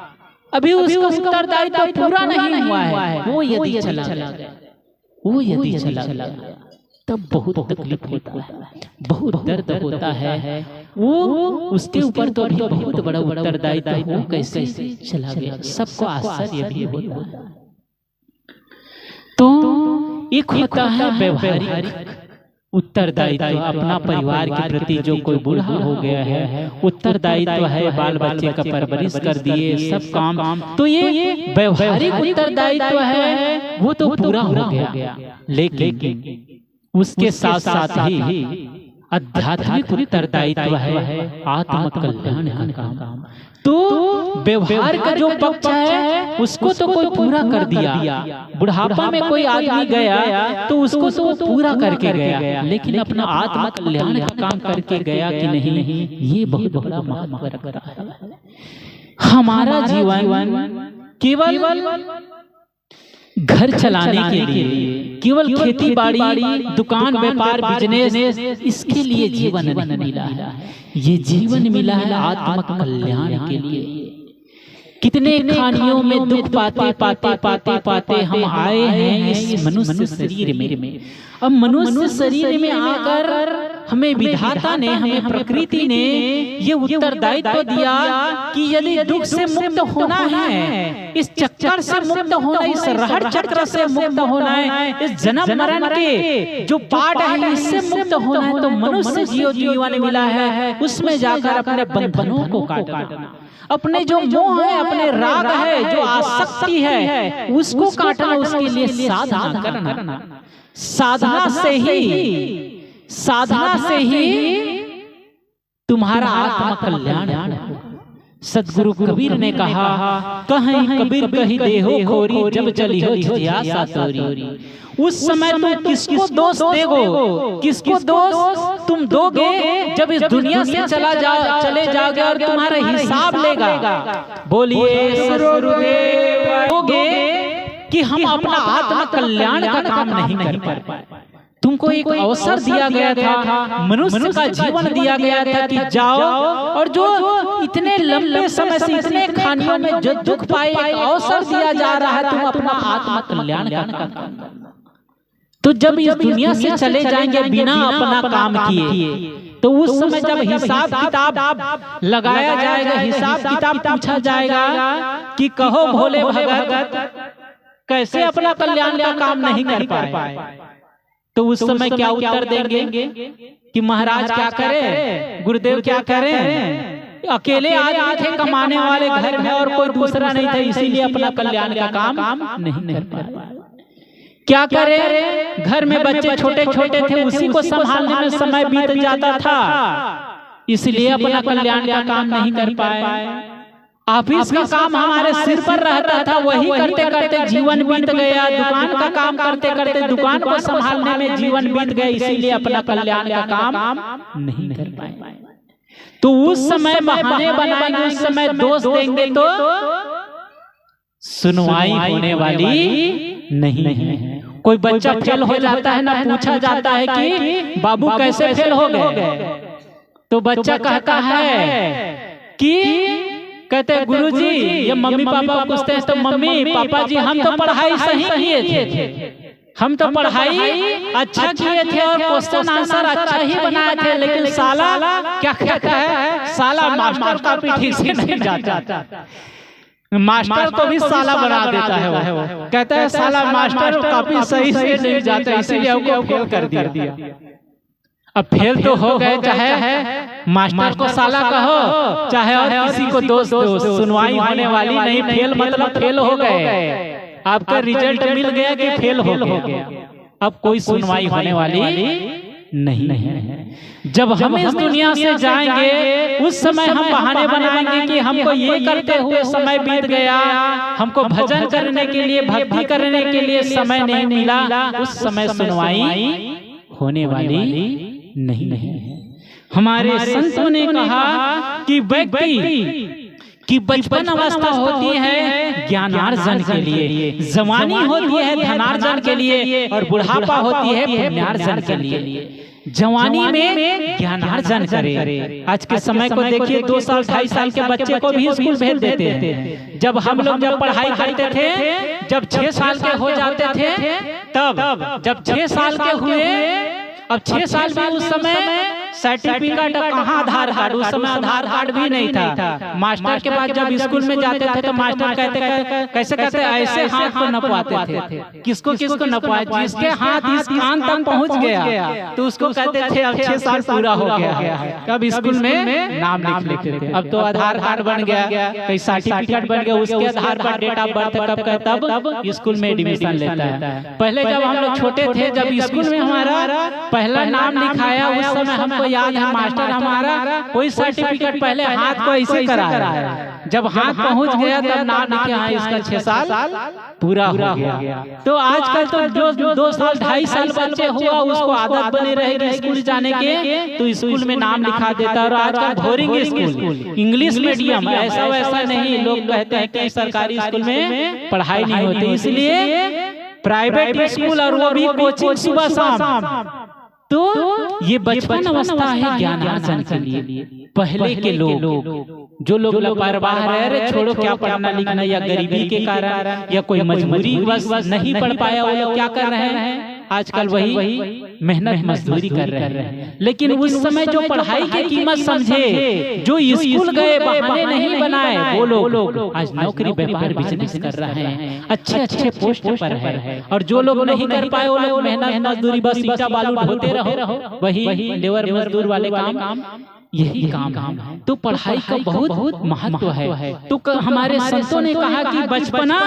अभी उसका उत्तरदायित्व पूरा नहीं हुआ है, वो यदि चला गया तब बहुत तकलीफ होता है, बहुत दर्द होता है, वो उसके ऊपर तो अभी बहुत बड़ा उत्तरदायित्व है, वो कैसे चला गया, सबको आश्चर्य भी होता है। तो एक होता है व्यवहारिक उत्तरदायित्व, अपना परिवार के प्रति, जो कोई बूढ़ा हो गया है उत्तरदायित्व है, बाल बच्चे का परवरिश कर दिए, सब काम, तो ये व्यवहारिक उत्तरदायित्व है, वो तो पूरा हो गया। लेकिन उसके साथ साथ ही आध्यात्मिक उत्तरदायित्व है, आत्म कल्याण का काम। तो व्यवहार का जो पक्ष है उसको तो कोई पूरा कर दिया, बुढ़ापा में कोई आदमी गया तो उसको तो पूरा करके गया, लेकिन अपना आत्म कल्याण का काम करके गया कि नहीं, ये बहुत बड़ा महत्व रखता है। हमारा जीवन केवल घर चलाने के लिए, केवल खेती बाड़ी, दुकान, व्यापार, बिजनेस, इसके लिए जीवन नहीं मिला है, ये जीवन मिला है आत्म कल्याण के लिए। कितने खानियों में दुख पाते हम आए हैं इस मनुष्य शरीर में। अब मनुष्य शरीर में आकर हमें विधाता ने, हमें प्रकृति ने ये उत्तरदायित्व दिया कि यदि दुख से मुक्त होना है, इस चक्कर से मुक्त होना, इस रहर चक्र से मुक्त होना है, इस जन्म मरण के जो पाठ है इससे मुक्त होना है, तो मनुष्य जीवन मिला है, उसमें जाकर अपने बंधनों को काटना, अपने जो मोह है, अपने राग है, जो आसक्ति है, उसको काटना, उसके लिए साधना करना। साधना से ही तुम्हारा आत्म कल्याण हो। सदगुरु कबीर ने कहा, कहीं कबीर कही देहो खोरी, जब चली हो जिज्ञासा तोरी। उस समय तुम किसको दोष दोगे, किसको दोष तुम दोगे जब इस दुनिया से चले जाओगे और तुम्हारा हिसाब लेगा। बोलिए सद्गुरुदेव, दोगे कि हम अपना आत्म कल्याण का काम नहीं कर पाए। तुमको एक अवसर दिया गया था, मनुष्य का जीवन दिया गया था कि जाओ और जो इतने लंबे समय से इतने खानियों में जो दुख पाए, एक अवसर दिया जा रहा है, तुम अपना आत्म कल्याण का काम। तो जब इस दुनिया से चले जाएंगे बिना अपना काम किए, तो उस समय जब हिसाब किताब लगाया जाएगा, हिसाब किताब पूछा जाएगा कि कहो भोले भगत कैसे अपना कल्याण का काम नहीं कर पाए, तो उस समय क्या उत्तर देंगे कि महाराज क्या करें, गुरुदेव क्या करें, अकेले आदमी थे कमाने वाले घर में और कोई दूसरा नहीं था, इसीलिए अपना कल्याण का काम नहीं कर पाए। क्या करें, घर में बच्चे छोटे छोटे थे, उसी को संभालने में समय बीत जाता था, इसलिए अपना कल्याण का काम नहीं कर पाए। ऑफिस का काम हमारे सिर पर रहता था, वही करते करते जीवन बीत गया, दुकान का काम करते करते दुकान को संभालने में जीवन बीत गया, इसीलिए अपना कल्याण का काम नहीं कर पाए। तो उस समय बहाने बनाएंगे, उस समय दोष देंगे तो सुनवाई होने वाली नहीं है। कोई बच्चा फेल हो जाता है ना, पूछा जाता है कि बाबू कैसे फेल हो गए, तो बच्चा कहता है कि कहते हैं गुरुजी, ये मम्मी पापा पूछते हैं तो मम्मी पापा जी हम तो पढ़ाई सही किए थे, हम तो पढ़ाई अच्छा किए थे और क्वेश्चन आंसर अच्छा ही बनाए थे, लेकिन साला क्या कहता है, साला मास्टर कॉपी ठीक से नहीं जाता, मास्टर को भी साला बना देता है वो, कहता है साला मास्टर कॉपी सही से नहीं जाता, इसीलिए हमको फेल कर दिया। अब फेल तो हो गए, चाहे मास्टर को साला कहो चाहे और किसी को दोस्त दो, सुनवाई होने वाली नहीं। फेल मतलब फेल हो गए, आपका रिजल्ट मिल गया कि फेल हो गया, अब कोई सुनवाई होने वाली नहीं है। जब हम इस दुनिया से जाएंगे उस समय हम बहाने बनाएंगे कि हमको ये करते हुए समय बीत गया, हमको भजन करने के लिए, भक्ति करने के लिए समय नहीं मिला, उस समय सुनवाई होने वाली नहीं है। हमारे संतों ने कहा कि व्यक्ति की बचपन अवस्था होती है ज्ञानार्जन के लिए, जवानी होती है धनार्जन के लिए, और बुढ़ापा होती है पुण्यार्जन के लिए। जवानी में ज्ञानार्जन करे। आज के समय को देखिए, 2 साल 2.5 साल के बच्चे को भी स्कूल भेज देते हैं। जब हम लोग जब पढ़ाई करते थे, जब 6 साल के हो जाते थे, तब जब 6 साल के हुए, अब 6 साल में उस समय सर्टिफिकेट कहाँ आधार कार्ड, उस समय आधार कार्ड भी नहीं था। मास्टर के पास जब स्कूल में जाते थे तो मास्टर कैसे कहते ऐसे हाथ को नपवाते थे, किसको नपवाए, जिसके हाथ इस कान तक पहुँच गया तो उसको कहते थे अब 6 साल पूरा हो गया है। कब स्कूल में नाम लिखते थे, अब तो आधार कार्ड बन गया, कई सर्टिफिकेट बन गया, उसके आधार पर डेट ऑफ बर्थ कब का तब स्कूल में एडमिशन लेता है। पहले जब हम लोग छोटे थे, जब स्कूल में हमारा पहला नाम लिखाया, उस समय हमको याद है मास्टर हमारा कोई सर्टिफिकेट पहले हाथ को ऐसे कराया, जब हाथ पहुंच गया तब नाम लिखे हाँ इसका 6 साल पूरा हो गया। तो आजकल तो जो 2 साल 2.5 साल बच्चे हुआ उसको आदत बनी रहेगी स्कूल जाने के, तो स्कूल में नाम लिखा देता। और आजकल बोरिंग स्कूल, इंग्लिश मीडियम, ऐसा वैसा नहीं। लोग कहते हैं कि सरकारी स्कूल में पढ़ाई नहीं होती, इसलिए प्राइवेट स्कूल और वो भी कोचिंग सुबह शाम। तो ये बचपन अवस्था है ज्ञानार्जन के लिए। पहले के लोग जो लोग लापरवाह रह रहे, छोड़ो क्या पढ़ना लिखना, या गरीबी के कारण या कोई मजबूरी बस नहीं पढ़ पाया, वो लोग क्या कर रहे हैं आजकल वही मेहनत मजदूरी कर रहे हैं। लेकिन उस समय जो पढ़ाई की कीमत समझे, जो स्कूल गए बहाने नहीं बनाए, वो लोग आज नौकरी व्यापार बिजनेस कर रहे हैं, अच्छे पोस्ट पर है। और जो लोग नहीं कर पाए वो लोग मेहनत मजदूरी, बस ईटा बालू ढोते रहो, वही लेबर मजदूर वाले काम, यही काम है। तो पढ़ाई का बहुत महत्व है। तो हमारे संतों ने कहा कि बचपना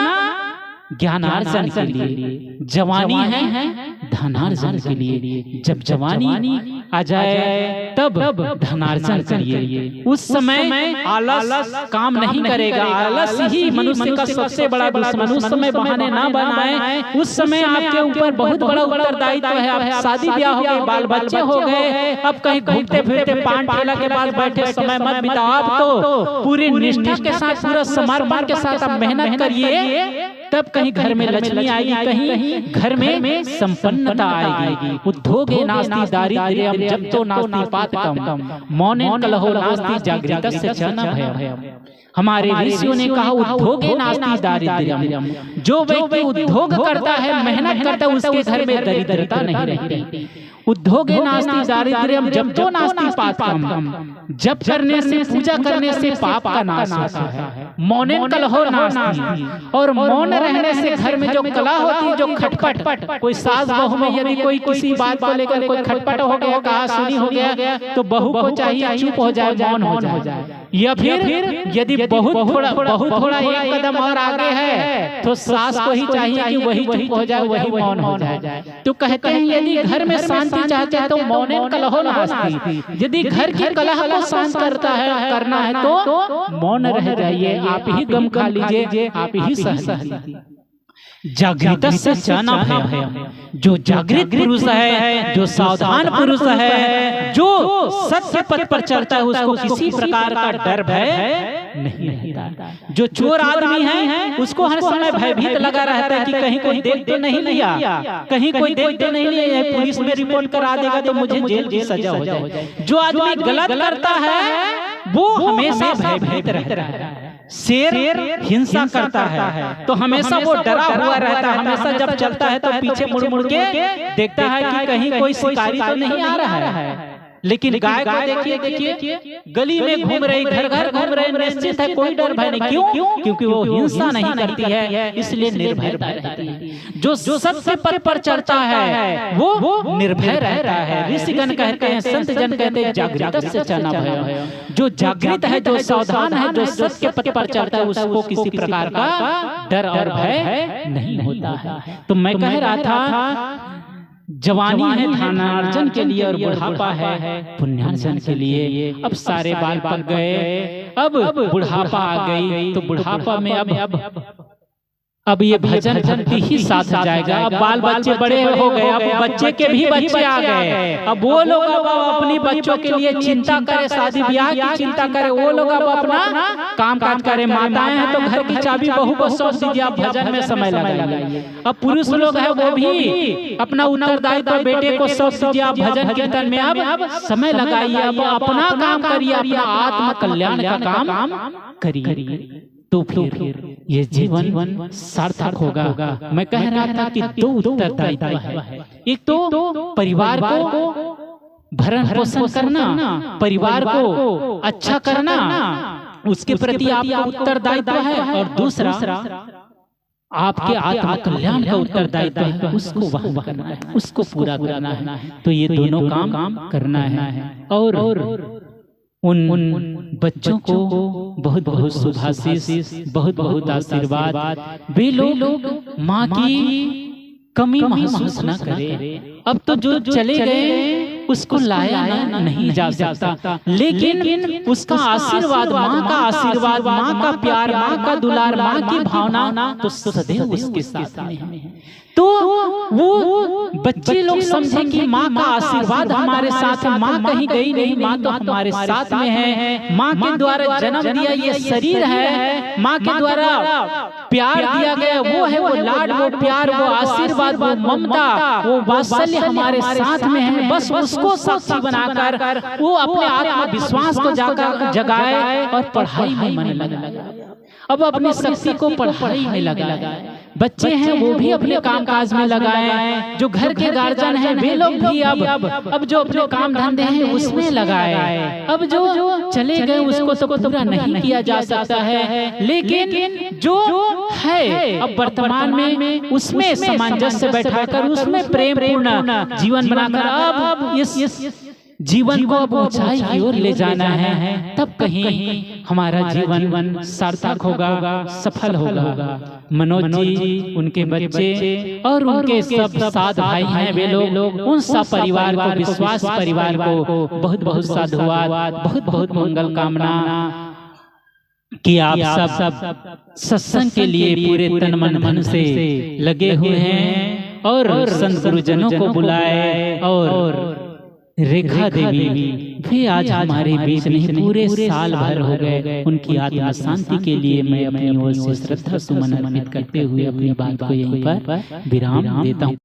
ज्ञानार्जन के लिए, जवानी है धनार्जन के लिए। जब जवानी आ जाए तब धनार्जन करिए। उस समय आलस काम नहीं करेगा, आलस ही मनुष्य का सबसे बड़ा दुश्मन। उस समय बहाने ना बनाए, उस समय आपके ऊपर बहुत बड़ा उत्तरदायित्व है। आप शादी ब्याह हो गए, बाल बच्चे हो गए, अब कहीं घूमते फिरते पान ठेला के पास बैठे समय मत बिताओ। आप तो पूरी निष्ठा के साथ, पूरा समर्पण के साथ आप मेहनत करिए, तब कहीं घर में लक्ष्मी आएगी, कहीं घर में संपन्नता आएगी। उद्योगे नास्ति दारिद्र्यम जप्तो नास्ति पातकम मौनेन कलहो नास्ति जागृतस्य च न भयम्। हमारे ऋषियों ने कहा उद्योगे नास्ति दारिद्र्यम, जो व्यक्ति उद्योग करता है, मेहनत करता है, उसके घर में दरिद्रता नहीं रहती। उद्योगे नास्ति दारिद्र्यम जप्तो नास्ति पातकम, जप करने से, पूजा करने से पाप का नाश होता है। मौनेन कलहो नास्ति, और मौन रहने से घर में जो कला होती है, जो खटपट, कोई सास बहू में यदि कोई किसी बात को लेकर कोई खटपट हो गया, कहा सुनी हो गया, तो बहू को चाहिए चुप हो जाए, मौन हो जाए। या फिर यदि बहुत थोड़ा एक कदम और आगे है तो सास को ही चाहिए कि वही चुप हो जाए, वही मौन हो जाए। तो कहते हैं यदि घर में शांति चाहते हैं तो मौनेन कलहो नास्ति, यदि घर की कलह को शांत करना है तो मौन रह जाइए, आप ही गम खा लीजिए, आप ही सह लीजिए। जागृतस्य च न भयम्, जो जागृत पुरुष है, जो सावधान पुरुष है, जो सत्य पथ पर चलता है, उसको किसी प्रकार का डर भय नहीं रहता। जो चोर आदमी है उसको हर समय भयभीत लगा रहता है कि कहीं कोई देख तो नहीं लिया, कहीं कोई देख तो नहीं लिया, पुलिस में रिपोर्ट करा देगा तो मुझे जेल की सजा हो जाए। जो आदमी गलत करता है वो हमेशा भयभीत रहता है। शेर हिंसा करता है तो हमेशा वो डरा हुआ रहता है, हमेशा जब चलता है तो पीछे मुड़ मुड़ के देखता है कि कहीं कोई शिकारी तो नहीं आ रहा है। लेकिन गाय को देखिए गली में घूम रही, घर घर घूम रहे, निश्चित है कोई डर भय नहीं। क्यों? क्योंकि वो हिंसा नहीं करती है, इसलिए निर्भयता रहती है। जो सत्य पथ पर चलता है वो निर्भय रहता है। ऋषिगण कहते हैं, संत जन कहते हैं, जागृत से चना भय। जो जागृत है, जो सावधान है, जो सत्य पथ पर चलता है उसको किसी प्रकार का डर और भय नहीं होता है। तो मैं कह रहा था जवानी है धनार्जन के लिए और बुढ़ापा है पुण्यार्जन के लिए। अब सारे बाल पक गए, अब बुढ़ापा आ गई, तो बुढ़ापा में अब ये भजन भक्ति ही साथ जाएगा। अब बाल बच्चे बड़े हो गए, अब बच्चे के भी बच्चे आ गए। अब वो लोग अब अपनी बच्चों के लिए चिंता करे, शादी ब्याह की चिंता करे, वो लोग अब अपना काम काज करे। माताएं हैं तो घर की चाबी बहू को सौंप दीजिए, आप भजन में समय लगाइए। अब पुरुष लोग है वो भी अपना उत्तरदायित्व बेटे को सौंप दीजिए, आप भजन कीर्तन में अब समय लगाइए। अब अपना काम करिए, अपना आत्म कल्याण का काम करिए, तो फिर ये जीवन सार्थक होगा। मैं कह रहा था कि दो उत्तरदायित्व है। एक तो परिवार को भरण पोषण करना, परिवार को अच्छा करना, उसके प्रति आपका उत्तरदायित्व है। और दूसरा आपके आत्म कल्याण का उत्तरदायित्व है, उसको वहन करना है, उसको पूरा करना है। तो ये दोनों काम करना है। और उन बच्चों को बहुत बहुत शुभाशीष, बहुत बहुत आशीर्वाद। वे लोग माँ की कमी महसूस न करें। अब तो जो चले गए उसको लाया नहीं जा सकता, लेकिन उसका आशीर्वाद, माँ का आशीर्वाद, माँ का प्यार, माँ का दुलार, माँ की भावना तो सदैव उसके साथ में है। तो वो बच्चे लोग समझे कि माँ का आशीर्वाद हमारे साथ है, माँ कहीं गई नहीं, माँ तो हमारे साथ में है। माँ के द्वारा जन्म दिया ये शरीर है, माँ के द्वारा प्यार दिया गया वो है, वो लाड, वो प्यार, वो आशीर्वाद, वो ममता, वो वात्सल्य हमारे साथ में है। बस उसको साक्षी बनाकर वो अपने आत्मविश्वास को जगाए और पढ़ाई में मन लगा। अब अपनी शक्ति को पढ़ाई में लगाए। बच्चे हैं वो भी अपने काम काज में लगाए, जो घर के गार्जियन हैं वे लोग भी अब जो अपने काम धंधे हैं उसमें लगाए। अब जो चले गए उसको तो पूरा नहीं किया जा सकता है, लेकिन जो है अब वर्तमान में उसमें सामंजस्य बैठाकर, उसमें प्रेम पूर्ण जीवन बनाकर अब इस जीवन को अब ऊंचाई की ओर ले जाना है। तब कहीं हमारा जीवन सार्थक होगा, सफल होगा। मनोज जी, उनके बच्चे और उनके सब साथ भाई हैं वे लोग, उन सब परिवार को, विश्वास परिवार को बहुत बहुत साधुवाद, बहुत बहुत मंगल कामना कि आप सब सत्संग के लिए पूरे तन मन धन से लगे हुए हैं और संत गुरुजनों को बुलाए। और रेखा देवी भी आज हमारे बीच नहीं, पूरे साल भर हो गए। उनकी आत्मा शांति के लिए मैं अपनी ओर से श्रद्धा सुमन अर्पित करते हुए अपनी बात को यहीं पर विराम देता हूँ।